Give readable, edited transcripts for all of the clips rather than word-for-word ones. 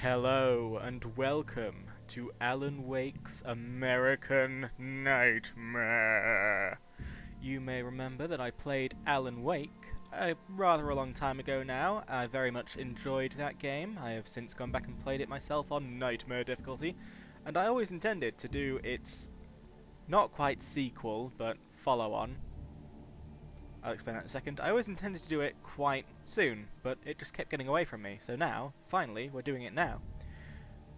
Hello and welcome to Alan Wake's American Nightmare. You may remember that I played Alan Wake rather a long time ago now. I very much enjoyed that game. I have since gone back and played it myself on Nightmare difficulty, and I always intended to do its not quite sequel, but follow-on. I'll explain that in a second. I always intended to do it quite soon, but it just kept getting away from me. So now, finally, we're doing it now.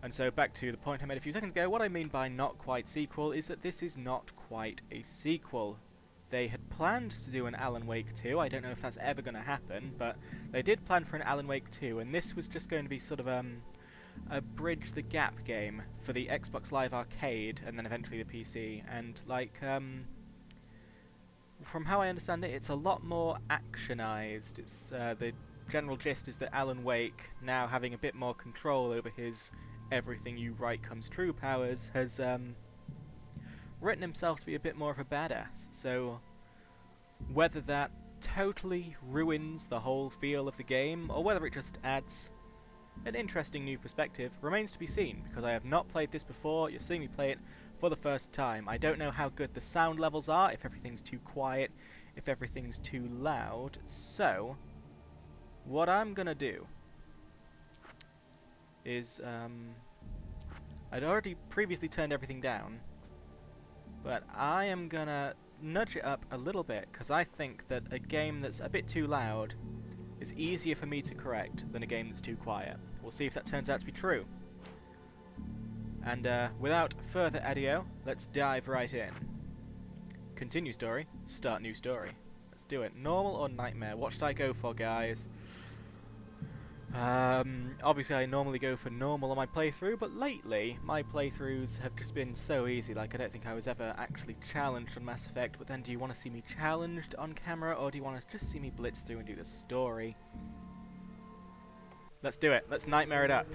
And so back to the point I made a few seconds ago, what I mean by not quite sequel is that this is not quite a sequel. They had planned to do an Alan Wake 2, I don't know if that's ever going to happen, but they did plan for an Alan Wake 2, and this was just going to be sort of a bridge the gap game for the Xbox Live Arcade, and then eventually the PC, and from how I understand it, it's a lot more actionized. It's the general gist is that Alan Wake, now having a bit more control over his everything you write comes true powers, has written himself to be a bit more of a badass. So whether that totally ruins the whole feel of the game, or whether it just adds an interesting new perspective, remains to be seen, because I have not played this before. You're seeing me play it for the first time. I don't know how good the sound levels are, if everything's too quiet, if everything's too loud, so what I'm gonna do is, I'd already previously turned everything down, but I am gonna nudge it up a little bit, because I think that a game that's a bit too loud is easier for me to correct than a game that's too quiet. We'll see if that turns out to be true. And without further ado, let's dive right in. Continue story, start new story. Let's do it. Normal or nightmare? What should I go for, guys? Obviously I normally go for normal on my playthrough, but lately my playthroughs have just been so easy. Like, I don't think I was ever actually challenged on Mass Effect, but then do you want to see me challenged on camera, or do you want to just see me blitz through and do the story? Let's do it. Let's nightmare it up.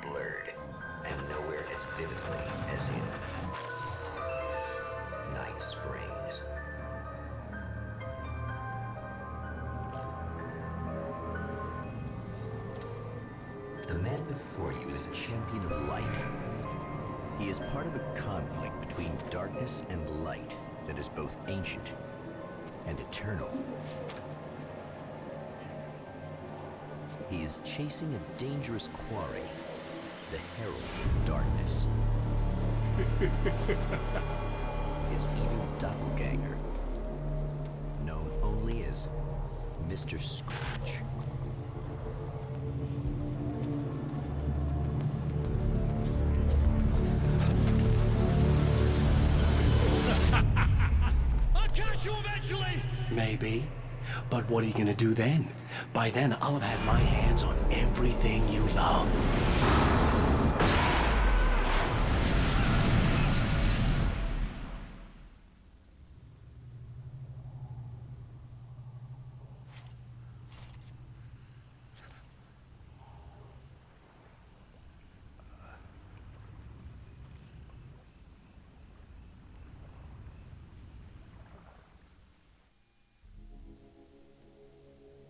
Blurred and nowhere as vividly as in Night Springs. The man before you is a champion of light. He is part of a conflict between darkness and light that is both ancient and eternal. He is chasing a dangerous quarry, the Herald of Darkness. His evil doppelganger, known only as Mr. Scratch. I'll catch you eventually! Maybe. But what are you gonna do then? By then, I'll have had my hands on everything you love.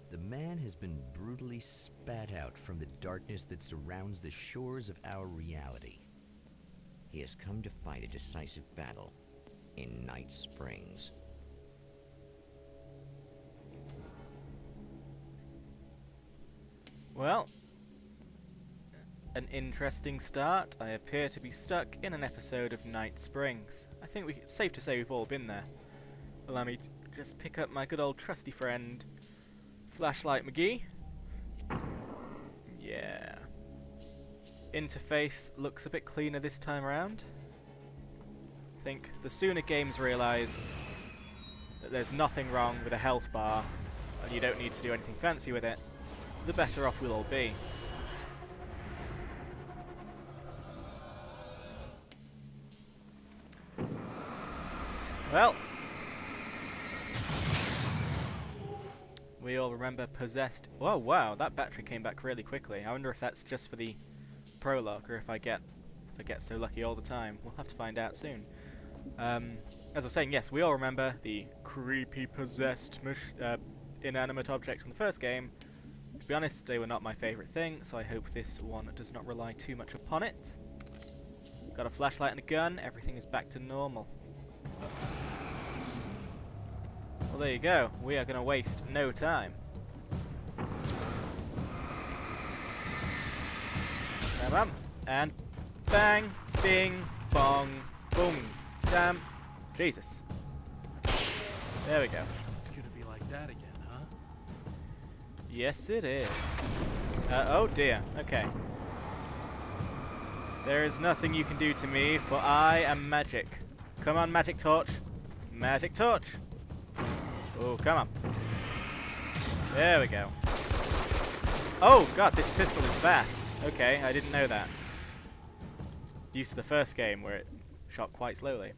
The man has been brutally spat out from the darkness that surrounds the shores of our reality. He has come to fight a decisive battle in Night Springs. Well, an interesting start. I appear to be stuck in an episode of Night Springs. I think it's safe to say we've all been there. Allow me to just pick up my good old trusty friend, Flashlight McGee. Yeah. Interface looks a bit cleaner this time around. I think the sooner games realise that there's nothing wrong with a health bar and you don't need to do anything fancy with it, the better off we'll all be. Well, we all remember Possessed. Oh wow, that battery came back really quickly. I wonder if that's just for the prologue, or if I get so lucky all the time. We'll have to find out soon. As I was saying, yes, we all remember the creepy possessed inanimate objects from the first game. To be honest, they were not my favourite thing, so I hope this one does not rely too much upon it. Got a flashlight and a gun, everything is back to normal. Well, there you go. We are going to waste no time. Come on. And bang, bing, bong, boom. Damn. Jesus. There we go. It's gonna be like that again, huh? Yes, it is. Oh dear. Okay. There is nothing you can do to me, for I am magic. Come on, magic torch. Magic torch. Oh, come on. There we go. Oh god, this pistol is fast. Okay, I didn't know that. Used to the first game where it shot quite slowly.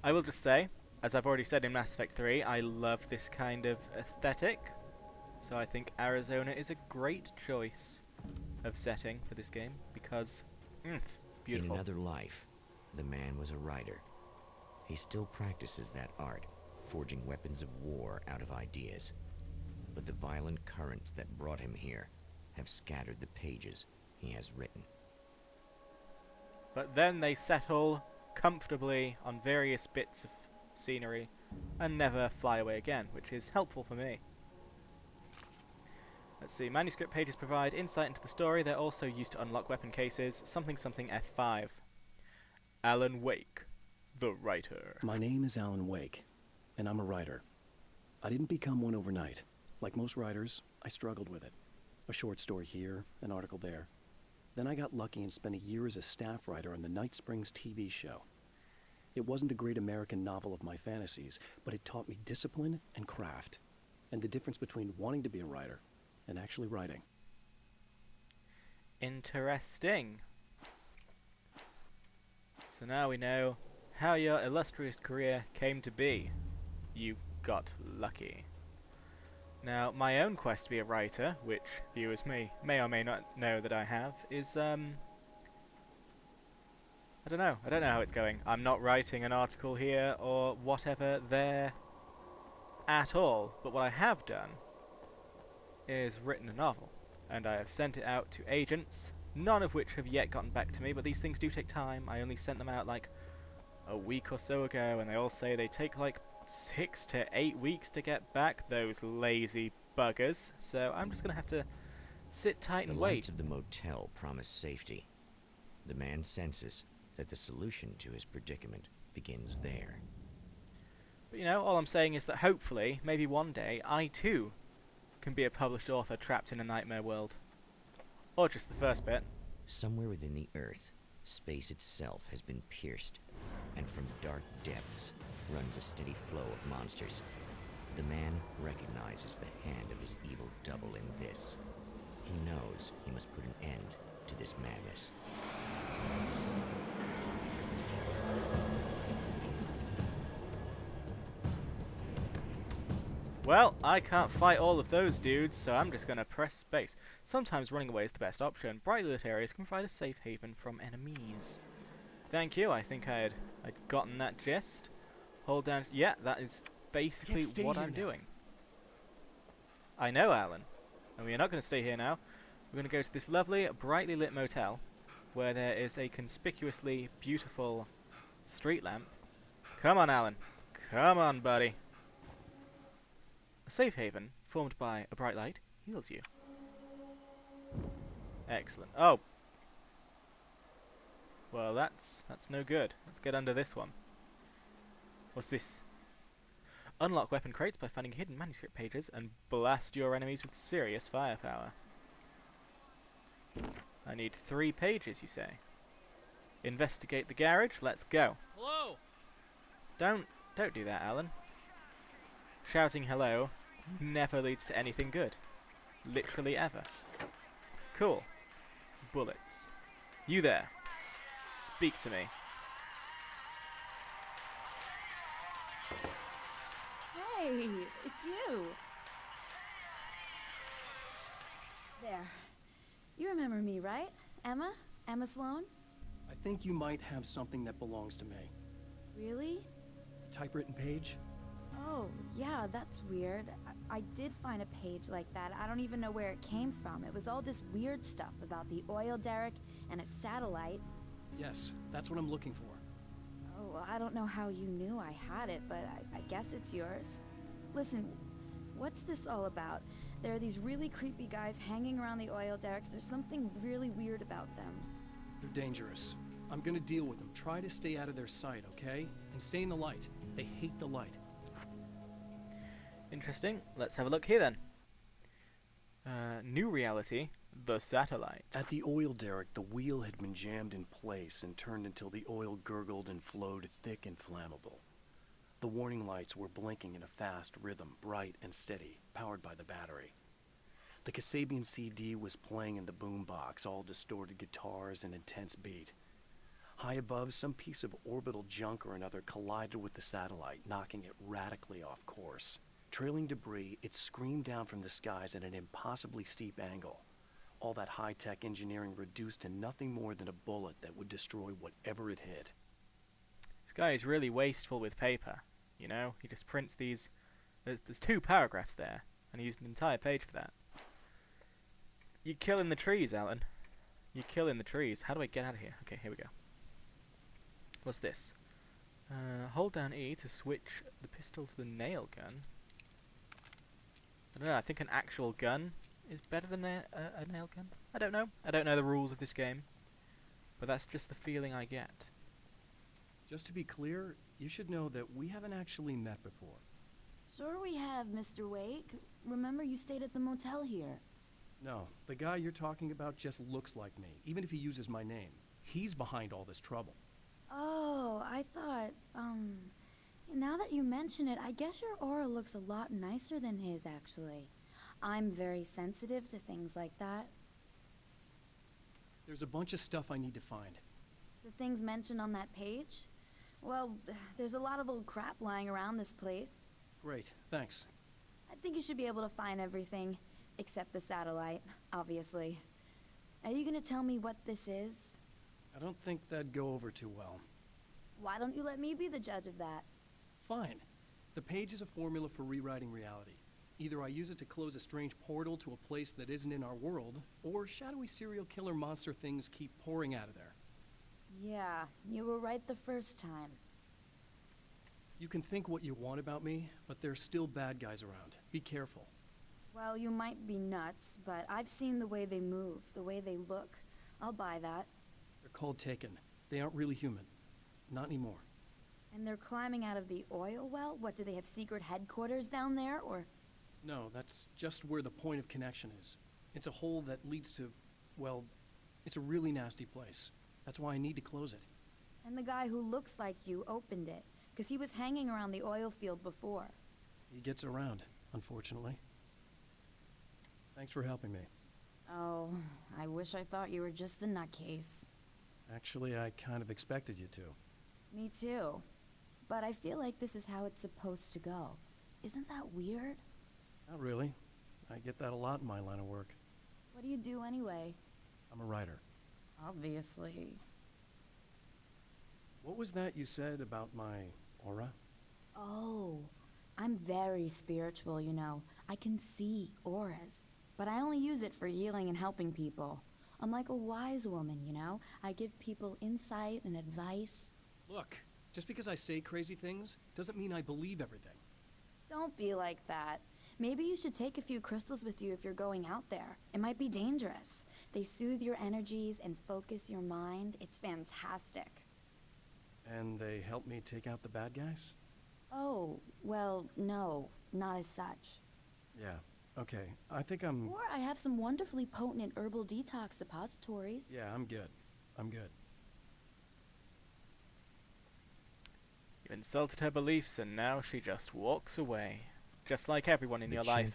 I will just say, as I've already said in Mass Effect 3, I love this kind of aesthetic. So I think Arizona is a great choice of setting for this game because, beautiful. In another life, the man was a writer. He still practices that art, forging weapons of war out of ideas. But the violent currents that brought him here have scattered the pages he has written. But then they settle comfortably on various bits of scenery and never fly away again, which is helpful for me. Let's see, manuscript pages provide insight into the story. They're also used to unlock weapon cases. Something F5. Alan Wake, the writer. My name is Alan Wake, and I'm a writer. I didn't become one overnight. Like most writers, I struggled with it. A short story here, an article there. Then I got lucky and spent a year as a staff writer on the Night Springs TV show. It wasn't a great American novel of my fantasies, but it taught me discipline and craft, and the difference between wanting to be a writer and actually writing. Interesting. So now we know how your illustrious career came to be. You got lucky. Now, my own quest to be a writer, which viewers may or may not know that I have, is, I don't know how it's going. I'm not writing an article here or whatever there at all, but what I have done is written a novel, and I have sent it out to agents, none of which have yet gotten back to me, but these things do take time. I only sent them out like a week or so ago, and they all say they take like 6 to 8 weeks to get back, those lazy buggers. So I'm just gonna have to sit tight and The wait. lights of the motel promise safety. The man senses that the solution to his predicament begins there. But you know, all I'm saying is that hopefully, maybe one day, I too can be a published author trapped in a nightmare world. Or just the first bit. Somewhere within the Earth, space itself has been pierced, and from dark depths runs a steady flow of monsters. The man recognizes the hand of his evil double in this. He knows he must put an end to this madness. Well, I can't fight all of those dudes, so I'm just gonna press space. Sometimes running away is the best option. Brightly lit areas can provide a safe haven from enemies. Thank you, I think I'd gotten that gist. Hold down, yeah, that is basically what I'm doing. I know, Alan. And we are not going to stay here now. We're going to go to this lovely, brightly lit motel, where there is a conspicuously beautiful street lamp. Come on, Alan. Come on, buddy. A safe haven, formed by a bright light, heals you. Excellent. Oh! Well, that's no good. Let's get under this one. What's this? Unlock weapon crates by finding hidden manuscript pages and blast your enemies with serious firepower. I need 3 pages, you say? Investigate the garage. Let's go. Hello? Don't do that, Alan. Shouting hello never leads to anything good. Literally ever. Cool. Bullets. You there. Speak to me. Hey, it's you. There. You remember me, right? Emma? Emma Sloan? I think you might have something that belongs to me. Really? A typewritten page? Oh, yeah, that's weird. I did find a page like that. I don't even know where it came from. It was all this weird stuff about the oil derrick and a satellite. Yes, that's what I'm looking for. Oh, well, I don't know how you knew I had it, but I guess it's yours. Listen, what's this all about? There are these really creepy guys hanging around the oil derricks. There's something really weird about them. They're dangerous. I'm gonna deal with them. Try to stay out of their sight, okay? And stay in the light. They hate the light. Interesting. Let's have a look here then. New reality, the satellite. At the oil derrick, the wheel had been jammed in place and turned until the oil gurgled and flowed thick and flammable. The warning lights were blinking in a fast rhythm, bright and steady, powered by the battery. The Kasabian CD was playing in the boombox, all distorted guitars and intense beat. High above, some piece of orbital junk or another collided with the satellite, knocking it radically off course. Trailing debris, it screamed down from the skies at an impossibly steep angle. All that high-tech engineering reduced to nothing more than a bullet that would destroy whatever it hit. This guy is really wasteful with paper. You know, he just prints these. There's 2 paragraphs there, and he used an entire page for that. You're killing the trees, Alan. You're killing the trees. How do I get out of here? Okay, here we go. What's this? Hold down E to switch the pistol to the nail gun. I don't know, I think an actual gun is better than a nail gun. I don't know. I don't know the rules of this game. But that's just the feeling I get. Just to be clear, you should know that we haven't actually met before. Sure we have, Mr. Wake. Remember you stayed at the motel here. No, the guy you're talking about just looks like me, even if he uses my name. He's behind all this trouble. Oh, I thought, now that you mention it, I guess your aura looks a lot nicer than his, actually. I'm very sensitive to things like that. There's a bunch of stuff I need to find. The things mentioned on that page? Well, there's a lot of old crap lying around this place. Great, thanks. I think you should be able to find everything, except the satellite, obviously. Are you gonna tell me what this is? I don't think that'd go over too well. Why don't you let me be the judge of that? Fine. The page is a formula for rewriting reality. Either I use it to close a strange portal to a place that isn't in our world, or shadowy serial killer monster things keep pouring out of there. Yeah, you were right the first time. You can think what you want about me, but there's still bad guys around. Be careful. Well, you might be nuts, but I've seen the way they move, the way they look. I'll buy that. They're called Taken. They aren't really human. Not anymore. And they're climbing out of the oil well? What, do they have secret headquarters down there, or...? No, that's just where the point of connection is. It's a hole that leads to, well, it's a really nasty place. That's why I need to close it. And the guy who looks like you opened it, because he was hanging around the oil field before. He gets around, unfortunately. Thanks for helping me. Oh, I wish I thought you were just a nutcase. Actually, I kind of expected you to. Me too. But I feel like this is how it's supposed to go. Isn't that weird? Not really. I get that a lot in my line of work. What do you do anyway? I'm a writer. Obviously. What was that you said about my aura? Oh, I'm very spiritual, you know. I can see auras. But I only use it for healing and helping people. I'm like a wise woman, you know? I give people insight and advice. Look, just because I say crazy things doesn't mean I believe everything. Don't be like that. Maybe you should take a few crystals with you if you're going out there. It might be dangerous. They soothe your energies and focus your mind. It's fantastic. And they help me take out the bad guys? Oh, well, no, not as such. Yeah, okay. I think I'm... Or I have some wonderfully potent herbal detox suppositories. Yeah, I'm good. I'm good. You insulted her beliefs and now she just walks away. Just like everyone in The your life.